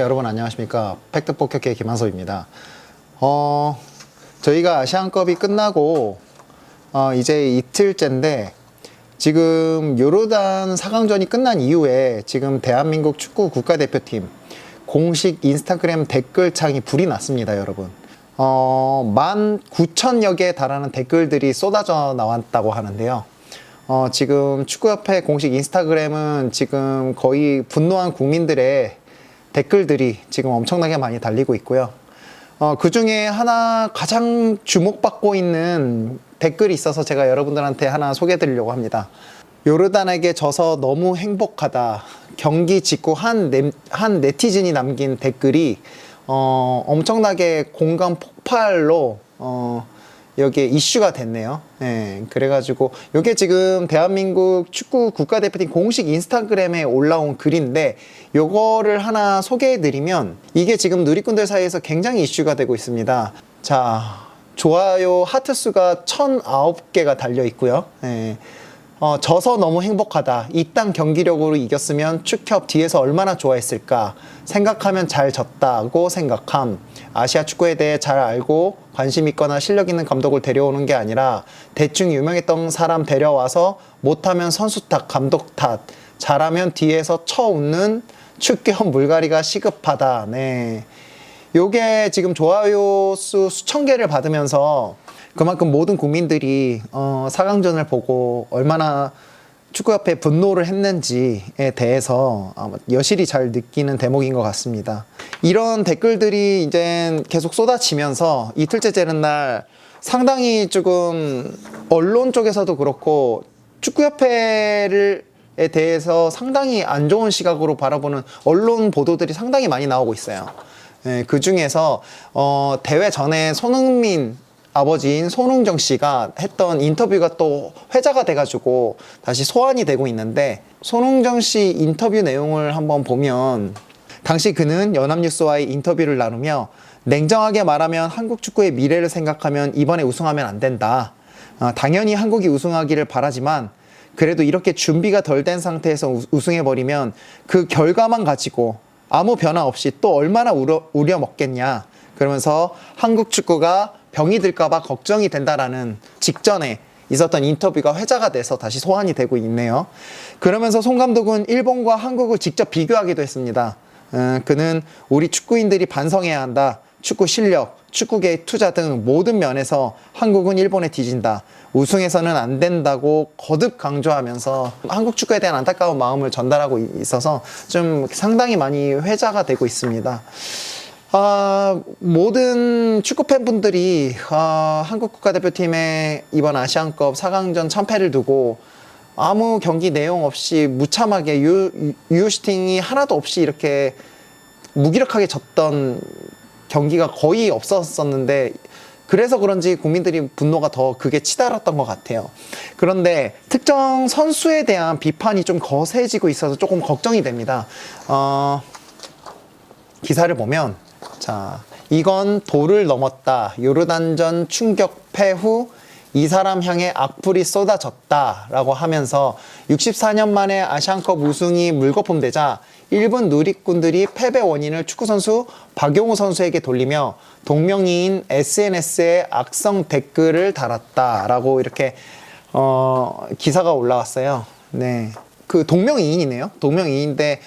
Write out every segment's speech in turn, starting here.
여러분 안녕하십니까. 팩트폭격의 김한섭입니다. 저희가 아시안컵이 끝나고 이제 이틀째인데 지금 요르단 4강전이 끝난 이후에 지금 대한민국 축구 국가대표팀 공식 인스타그램 댓글창이 불이 났습니다, 여러분. 19,000여 개에 달하는 댓글들이 쏟아져 나왔다고 하는데요. 지금 축구협회 공식 인스타그램은 지금 거의 분노한 국민들의 댓글들이 지금 엄청나게 많이 달리고 있고요. 그 중에 하나 가장 주목받고 있는 댓글이 있어서 제가 여러분들한테 하나 소개해 드리려고 합니다. 요르단에게 져서 너무 행복하다. 경기 직후 한 네티즌이 남긴 댓글이 엄청나게 공감 폭발로 여기에 이슈가 됐네요. 예, 그래가지고 이게 지금 대한민국 축구 국가대표팀 공식 인스타그램에 올라온 글인데 요거를 하나 소개해드리면 이게 지금 누리꾼들 사이에서 굉장히 이슈가 되고 있습니다. 자, 좋아요 하트 수가 1,009개가 달려 있고요. 예. 져서 너무 행복하다. 이딴 경기력으로 이겼으면 축협 뒤에서 얼마나 좋아했을까. 생각하면 잘 졌다고 생각함. 아시아 축구에 대해 잘 알고 관심 있거나 실력 있는 감독을 데려오는 게 아니라 대충 유명했던 사람 데려와서 못하면 선수 탓, 감독 탓, 잘하면 뒤에서 쳐웃는 축협 물갈이가 시급하다. 네. 요게 지금 좋아요 수 수천 개를 받으면서 그만큼 모든 국민들이 4강전을 보고 얼마나 축구협회에 분노를 했는지에 대해서 여실히 잘 느끼는 대목인 것 같습니다. 이런 댓글들이 이제 계속 쏟아지면서 이틀째 되는 날 상당히 조금 언론 쪽에서도 그렇고 축구협회에 대해서 상당히 안 좋은 시각으로 바라보는 언론 보도들이 상당히 많이 나오고 있어요. 네, 그 중에서 대회 전에 손흥민 아버지인 손흥정 씨가 했던 인터뷰가 또 회자가 돼가지고 다시 소환이 되고 있는데 손흥정 씨 인터뷰 내용을 한번 보면 당시 그는 연합뉴스와의 인터뷰를 나누며 냉정하게 말하면 한국 축구의 미래를 생각하면 이번에 우승하면 안 된다. 당연히 한국이 우승하기를 바라지만 그래도 이렇게 준비가 덜 된 상태에서 우승해버리면 그 결과만 가지고 아무 변화 없이 또 얼마나 우려먹겠냐. 그러면서 한국 축구가 병이 들까봐 걱정이 된다라는 직전에 있었던 인터뷰가 회자가 돼서 다시 소환이 되고 있네요. 그러면서 송 감독은 일본과 한국을 직접 비교하기도 했습니다. 그는 우리 축구인들이 반성해야 한다. 축구 실력, 축구계의 투자 등 모든 면에서 한국은 일본에 뒤진다. 우승해서는 안 된다고 거듭 강조하면서 한국 축구에 대한 안타까운 마음을 전달하고 있어서 좀 상당히 많이 회자가 되고 있습니다. 모든 축구 팬분들이 한국 국가대표팀의 이번 아시안컵 4강전 참패를 두고 아무 경기 내용 없이 무참하게 유효슈팅이 하나도 없이 이렇게 무기력하게 졌던 경기가 거의 없었었는데 그래서 그런지 국민들이 분노가 더 크게 치달았던 것 같아요. 그런데 특정 선수에 대한 비판이 좀 거세지고 있어서 조금 걱정이 됩니다. 기사를 보면 자, 이건 도를 넘었다. 요르단전 충격패 후 이 사람 향해 악플이 쏟아졌다 라고 하면서 64년 만에 아시안컵 우승이 물거품되자 일본 누리꾼들이 패배 원인을 축구선수 박용우 선수에게 돌리며 동명이인 SNS에 악성 댓글을 달았다 라고 이렇게 기사가 올라왔어요. 네, 그 동명이인이네요. 동명이인인데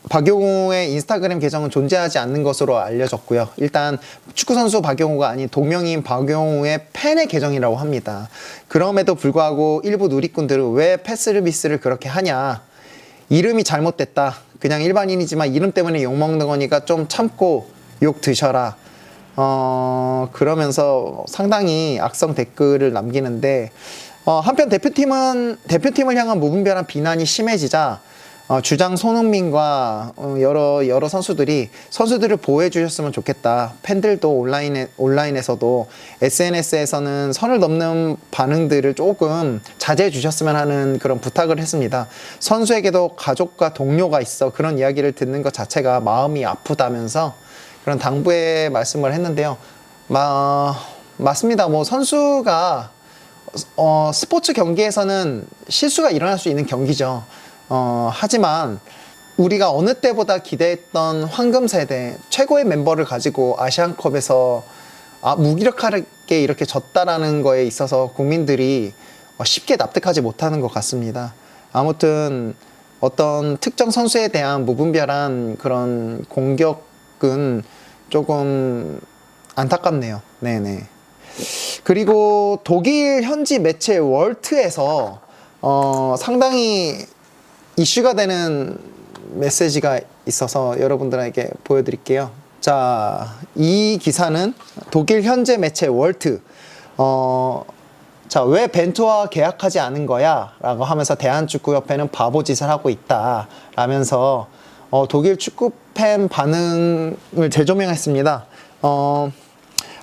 박용우의 인스타그램 계정은 존재하지 않는 것으로 알려졌고요. 일단 축구선수 박용우가 아닌 동명이인 박용우의 팬의 계정이라고 합니다. 그럼에도 불구하고 일부 누리꾼들은 왜 패스미스를 그렇게 하냐. 이름이 잘못됐다. 그냥 일반인이지만 이름 때문에 욕먹는 거니까 좀 참고 욕 드셔라. 그러면서 상당히 악성 댓글을 남기는데 한편 대표팀을 향한 무분별한 비난이 심해지자 주장 손흥민과 여러 선수들을 보호해 주셨으면 좋겠다. 팬들도 온라인에서도 SNS에서는 선을 넘는 반응들을 조금 자제해 주셨으면 하는 그런 부탁을 했습니다. 선수에게도 가족과 동료가 있어 그런 이야기를 듣는 것 자체가 마음이 아프다면서 그런 당부의 말씀을 했는데요. 맞습니다. 뭐 선수가 스포츠 경기에서는 실수가 일어날 수 있는 경기죠. 하지만 우리가 어느 때보다 기대했던 황금 세대 최고의 멤버를 가지고 아시안컵에서 무기력하게 이렇게 졌다라는 거에 있어서 국민들이 쉽게 납득하지 못하는 것 같습니다. 아무튼 어떤 특정 선수에 대한 무분별한 그런 공격은 조금 안타깝네요. 네네. 그리고 독일 현지 매체 월트에서 상당히 이슈가 되는 메시지가 있어서 여러분들에게 보여드릴게요. 자, 이 기사는 독일 현재 매체 월트. 자, 왜 벤투와 계약하지 않은 거야? 라고 하면서 대한축구협회는 바보짓을 하고 있다. 라면서 독일 축구팬 반응을 재조명했습니다.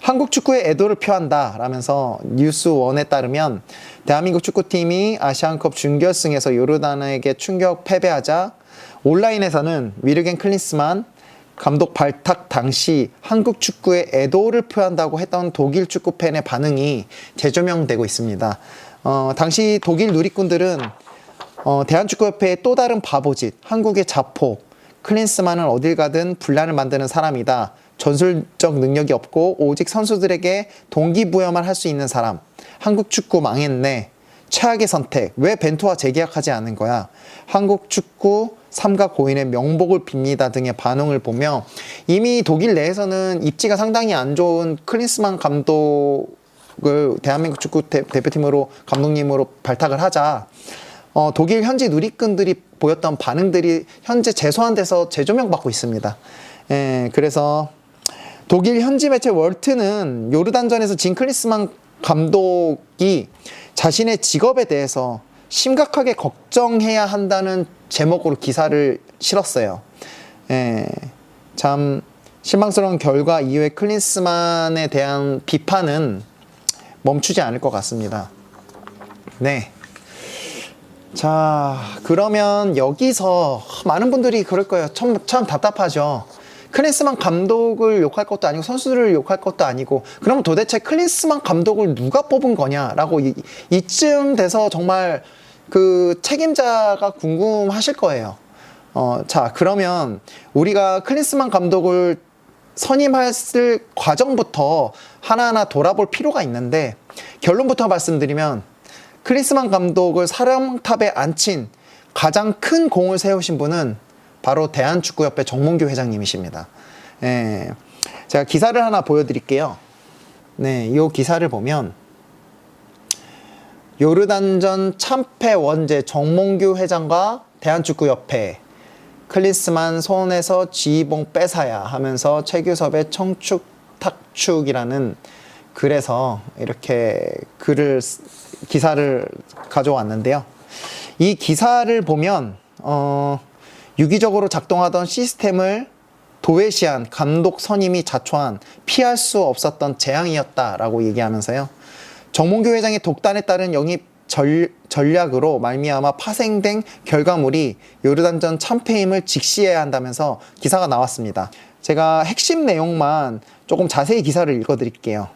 한국 축구에 애도를 표한다. 라면서 뉴스원에 따르면 대한민국 축구팀이 아시안컵 준결승에서 요르단에게 충격 패배하자 온라인에서는 위르겐 클린스만 감독 발탁 당시 한국 축구에 애도를 표한다고 했던 독일 축구팬의 반응이 재조명되고 있습니다. 당시 독일 누리꾼들은 대한축구협회의 또 다른 바보짓, 한국의 자폭, 클린스만은 어딜 가든 분란을 만드는 사람이다. 전술적 능력이 없고 오직 선수들에게 동기부여만 할 수 있는 사람. 한국 축구 망했네. 최악의 선택. 왜 벤투와 재계약하지 않은 거야? 한국 축구 삼가 고인의 명복을 빕니다 등의 반응을 보며 이미 독일 내에서는 입지가 상당히 안 좋은 클린스만 감독을 대한민국 축구 대표팀으로 감독님으로 발탁을 하자 독일 현지 누리꾼들이 보였던 반응들이 현재 재소환돼서 재조명받고 있습니다. 그래서 독일 현지 매체 월트는 요르단전에서 진 클린스만 감독이 자신의 직업에 대해서 심각하게 걱정해야 한다는 제목으로 기사를 실었어요. 참 실망스러운 결과 이후에 클린스만에 대한 비판은 멈추지 않을 것 같습니다. 네. 자, 그러면 여기서 많은 분들이 그럴 거예요. 참 답답하죠. 클린스만 감독을 욕할 것도 아니고 선수들을 욕할 것도 아니고 그러면 도대체 클린스만 감독을 누가 뽑은 거냐라고 이쯤 돼서 정말 그 책임자가 궁금하실 거예요. 자, 그러면 우리가 클린스만 감독을 선임했을 과정부터 하나하나 돌아볼 필요가 있는데 결론부터 말씀드리면 클린스만 감독을 사령탑에 앉힌 가장 큰 공을 세우신 분은 바로 대한축구협회 정몽규 회장님이십니다. 제가 기사를 하나 보여드릴게요. 네, 이 기사를 보면 요르단전 참패 원제 정몽규 회장과 대한축구협회 클린스만 손에서 지휘봉 뺏어야 하면서 최규섭의 청축 탁축이라는 글에서 이렇게 기사를 가져왔는데요. 이 기사를 보면 유기적으로 작동하던 시스템을 도외시한 감독 선임이 자초한 피할 수 없었던 재앙이었다라고 얘기하면서요. 정몽규 회장의 독단에 따른 영입 전략으로 말미암아 파생된 결과물이 요르단전 참패임을 직시해야 한다면서 기사가 나왔습니다. 제가 핵심 내용만 조금 자세히 기사를 읽어드릴게요.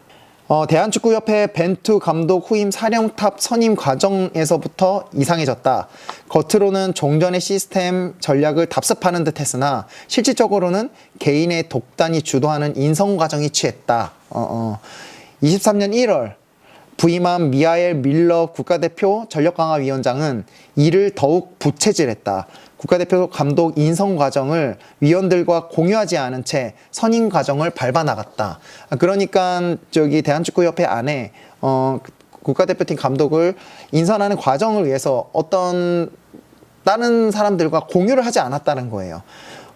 대한축구협회 벤투 감독 후임 사령탑 선임 과정에서부터 이상해졌다. 겉으로는 종전의 시스템 전략을 답습하는 듯 했으나 실질적으로는 개인의 독단이 주도하는 인성 과정이 취했다. 23년 1월 부임한 미하엘 밀러 국가대표 전력강화위원장은 이를 더욱 부채질했다. 국가대표 감독 인성 과정을 위원들과 공유하지 않은 채 선임 과정을 밟아나갔다. 그러니까 대한축구협회 안에 국가대표팀 감독을 인선하는 과정을 위해서 어떤 다른 사람들과 공유를 하지 않았다는 거예요.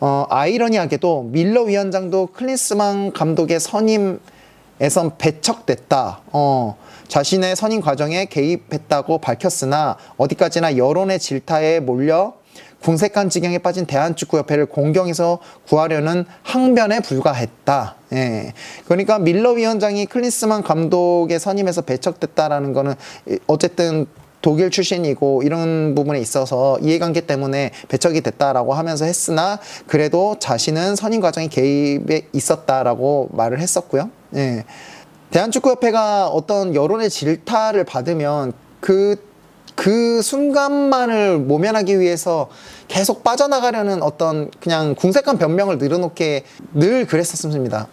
아이러니하게도 밀러 위원장도 클린스만 감독의 선임에선 배척됐다. 자신의 선임 과정에 개입했다고 밝혔으나 어디까지나 여론의 질타에 몰려 궁색한 지경에 빠진 대한축구협회를 공경에서 구하려는 항변에 불과했다. 그러니까 밀러 위원장이 클린스만 감독의 선임에서 배척됐다라는 거는 어쨌든 독일 출신이고 이런 부분에 있어서 이해관계 때문에 배척이 됐다라고 하면서 했으나 그래도 자신은 선임 과정에 개입에 있었다라고 말을 했었고요. 대한축구협회가 어떤 여론의 질타를 받으면 그 그 순간만을 모면하기 위해서 계속 빠져나가려는 어떤 그냥 궁색한 변명을 늘어놓게 늘 그랬었습니다.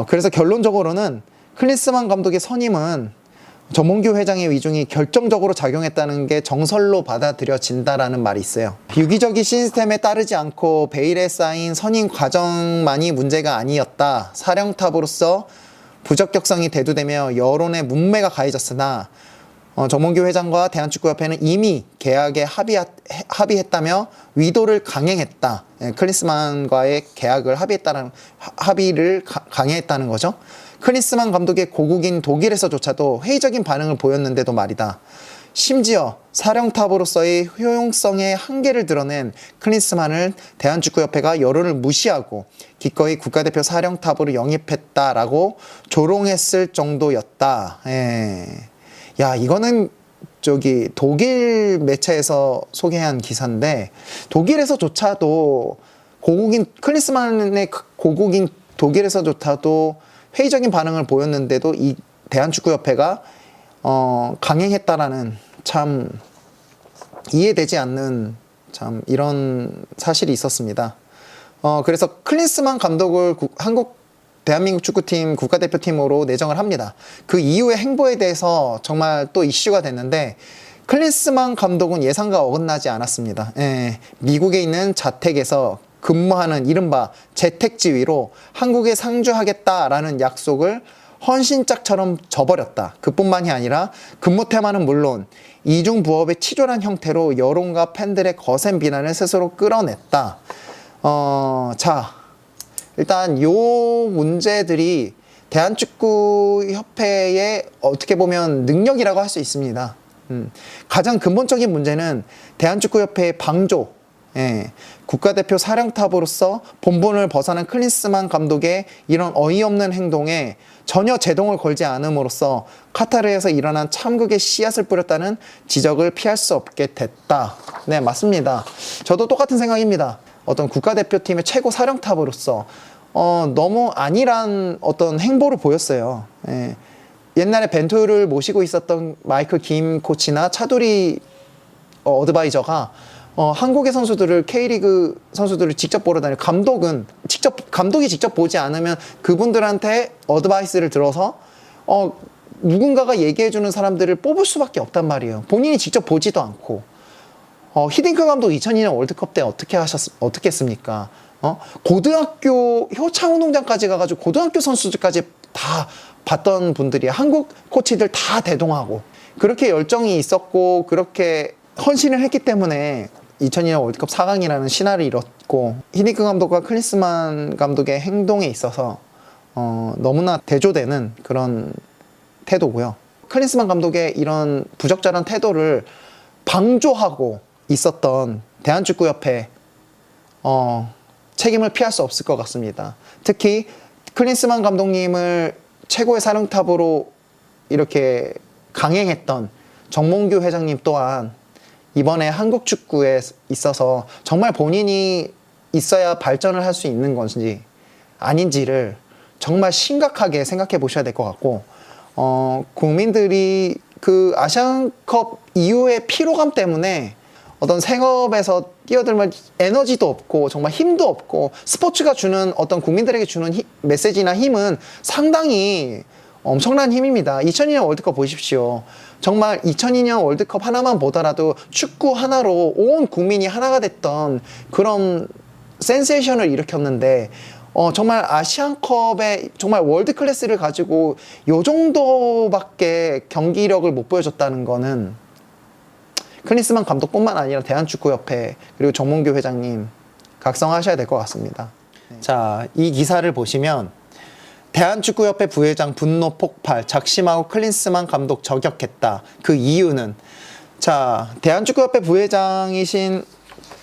그래서 결론적으로는 클린스만 감독의 선임은 정몽규 회장의 위중이 결정적으로 작용했다는 게 정설로 받아들여진다라는 말이 있어요. 유기적인 시스템에 따르지 않고 베일에 쌓인 선임 과정만이 문제가 아니었다. 사령탑으로서 부적격성이 대두되며 여론의 문매가 가해졌으나 정몽규 회장과 대한축구협회는 이미 계약에 합의했다며 위도를 강행했다. 클린스만과의 계약을 합의를 강행했다는 거죠. 클린스만 감독의 고국인 독일에서조차도 회의적인 반응을 보였는데도 말이다. 심지어 사령탑으로서의 효용성의 한계를 드러낸 클린스만을 대한축구협회가 여론을 무시하고 기꺼이 국가대표 사령탑으로 영입했다라고 조롱했을 정도였다. 야, 이거는 독일 매체에서 소개한 기사인데, 독일에서조차도 클린스만의 고국인 독일에서조차도 회의적인 반응을 보였는데도 이 대한축구협회가 강행했다라는 참 이해되지 않는 참 이런 사실이 있었습니다. 그래서 클린스만 감독을 대한민국 축구팀 국가대표팀으로 내정을 합니다. 그 이후의 행보에 대해서 정말 또 이슈가 됐는데, 클린스만 감독은 예상과 어긋나지 않았습니다. 미국에 있는 자택에서 근무하는 이른바 재택지휘로 한국에 상주하겠다라는 약속을 헌신짝처럼 저버렸다. 그뿐만이 아니라 근무 테마는 물론 이중부업의 치졸한 형태로 여론과 팬들의 거센 비난을 스스로 끌어냈다. 자, 일단 요 문제들이 대한축구협회의 어떻게 보면 능력이라고 할 수 있습니다. 가장 근본적인 문제는 대한축구협회의 방조, 국가대표 사령탑으로서 본분을 벗어난 클린스만 감독의 이런 어이없는 행동에 전혀 제동을 걸지 않음으로써 카타르에서 일어난 참극의 씨앗을 뿌렸다는 지적을 피할 수 없게 됐다. 네, 맞습니다. 저도 똑같은 생각입니다. 어떤 국가대표팀의 최고 사령탑으로서 너무 안일한 어떤 행보를 보였어요. 옛날에 벤투를 모시고 있었던 마이클 김 코치나 차두리 어드바이저가 한국의 선수들을, K리그 선수들을 직접 보러 다니고, 감독이 직접 보지 않으면 그분들한테 어드바이스를 들어서 누군가가 얘기해주는 사람들을 뽑을 수밖에 없단 말이에요. 본인이 직접 보지도 않고. 히딩크 감독 2002년 월드컵 때 어떻게 했습니까? 고등학교 효창운동장까지 가가지고 고등학교 선수들까지 다 봤던 분들이, 한국 코치들 다 대동하고 그렇게 열정이 있었고 그렇게 헌신을 했기 때문에 2002년 월드컵 4강이라는 신화를 이뤘고, 히딩크 감독과 클린스만 감독의 행동에 있어서 너무나 대조되는 그런 태도고요. 클린스만 감독의 이런 부적절한 태도를 방조하고 있었던 대한축구협회 책임을 피할 수 없을 것 같습니다. 특히 클린스만 감독님을 최고의 사령탑으로 이렇게 강행했던 정몽규 회장님 또한 이번에 한국 축구에 있어서 정말 본인이 있어야 발전을 할 수 있는 건지 아닌지를 정말 심각하게 생각해 보셔야 될 것 같고, 국민들이 그 아시안컵 이후의 피로감 때문에 어떤 생업에서 뛰어들면 에너지도 없고 정말 힘도 없고, 스포츠가 주는 어떤 국민들에게 주는 메시지나 힘은 상당히 엄청난 힘입니다. 2002년 월드컵 보십시오. 정말 2002년 월드컵 하나만 보더라도 축구 하나로 온 국민이 하나가 됐던 그런 센세이션을 일으켰는데, 정말 아시안컵에 정말 월드 클래스를 가지고 요 정도밖에 경기력을 못 보여줬다는 거는 클린스만 감독뿐만 아니라 대한축구협회 그리고 정몽규 회장님 각성하셔야 될 것 같습니다. 자, 이 기사를 보시면 대한축구협회 부회장 분노 폭발, 작심하고 클린스만 감독 저격했다. 그 이유는, 자, 대한축구협회 부회장이신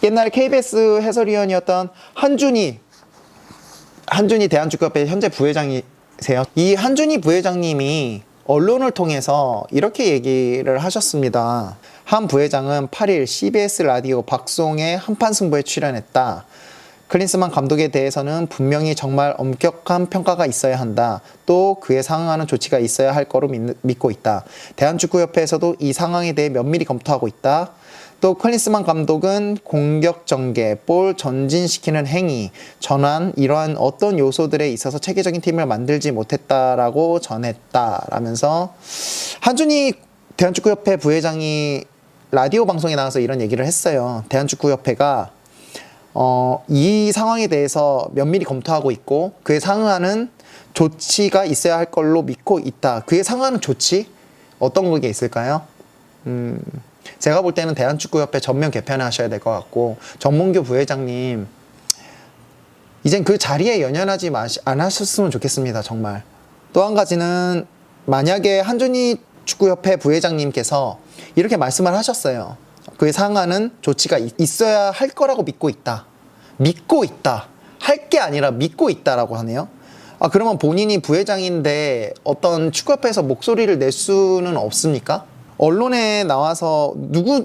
옛날에 KBS 해설위원이었던 한준희 대한축구협회 현재 부회장이세요. 이 한준희 부회장님이 언론을 통해서 이렇게 얘기를 하셨습니다. 한 부회장은 8일 CBS 라디오 박송의 한판 승부에 출연했다. 클린스만 감독에 대해서는 분명히 정말 엄격한 평가가 있어야 한다. 또 그에 상응하는 조치가 있어야 할 거로 믿고 있다. 대한축구협회에서도 이 상황에 대해 면밀히 검토하고 있다. 또 클린스만 감독은 공격 전개, 볼 전진시키는 행위, 전환 이러한 어떤 요소들에 있어서 체계적인 팀을 만들지 못했다라고 전했다라면서 한준희 대한축구협회 부회장이 라디오 방송에 나와서 이런 얘기를 했어요. 대한축구협회가 이 상황에 대해서 면밀히 검토하고 있고 그에 상응하는 조치가 있어야 할 걸로 믿고 있다. 그에 상응하는 조치? 어떤 게 있을까요? 제가 볼 때는 대한축구협회 전면 개편하셔야 될 것 같고 정몽규 부회장님 이젠 그 자리에 연연하지 안 하셨으면 좋겠습니다. 정말. 또 한 가지는 만약에 한준희 축구협회 부회장님께서 이렇게 말씀을 하셨어요. 그에 상응하는 조치가 있어야 할 거라고 믿고 있다. 믿고 있다. 할 게 아니라 믿고 있다라고 하네요. 그러면 본인이 부회장인데 어떤 축구협회에서 목소리를 낼 수는 없습니까? 언론에 나와서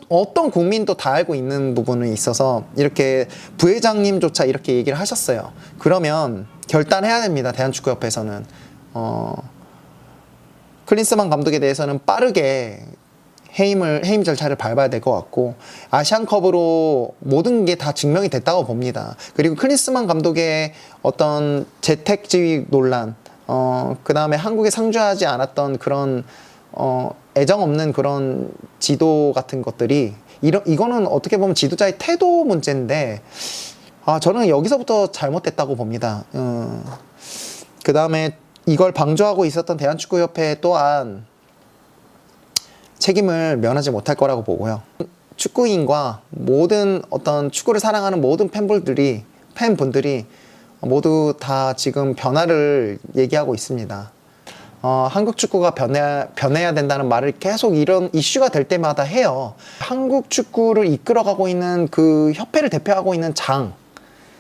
어떤 국민도 다 알고 있는 부분이 있어서 이렇게 부회장님조차 이렇게 얘기를 하셨어요. 그러면 결단해야 됩니다. 대한축구협회에서는. 클린스만 감독에 대해서는 빠르게 해임 절차를 밟아야 될 것 같고 아시안컵으로 모든 게 다 증명이 됐다고 봅니다. 그리고 클린스만 감독의 어떤 재택지휘 논란, 그 다음에 한국에 상주하지 않았던 그런 애정 없는 그런 지도 같은 것들이 이거는 어떻게 보면 지도자의 태도 문제인데 저는 여기서부터 잘못됐다고 봅니다. 그 다음에 이걸 방조하고 있었던 대한축구협회 또한 책임을 면하지 못할 거라고 보고요. 축구인과 모든 어떤 축구를 사랑하는 모든 팬분들이 모두 다 지금 변화를 얘기하고 있습니다. 한국 축구가 변해야 된다는 말을 계속 이런 이슈가 될 때마다 해요. 한국 축구를 이끌어가고 있는 그 협회를 대표하고 있는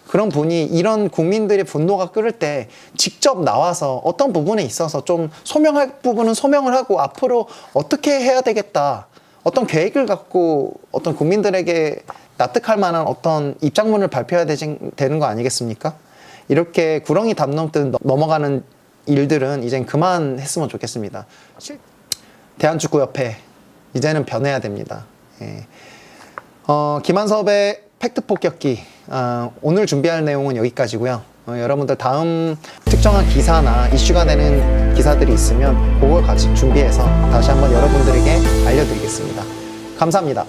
그런 분이 이런 국민들의 분노가 끓을 때 직접 나와서 어떤 부분에 있어서 좀 소명할 부분은 소명을 하고 앞으로 어떻게 해야 되겠다. 어떤 계획을 갖고 어떤 국민들에게 납득할 만한 어떤 입장문을 발표해야 되는 거 아니겠습니까? 이렇게 구렁이 담 넘듯 넘어가는 일들은 이젠 그만했으면 좋겠습니다. 대한축구협회 이제는 변해야 됩니다. 예. 김한섭의 팩트 폭격기 오늘 준비할 내용은 여기까지고요. 여러분들 다음 특정한 기사나 이슈가 되는 기사들이 있으면 그걸 같이 준비해서 다시 한번 여러분들에게 알려드리겠습니다. 감사합니다.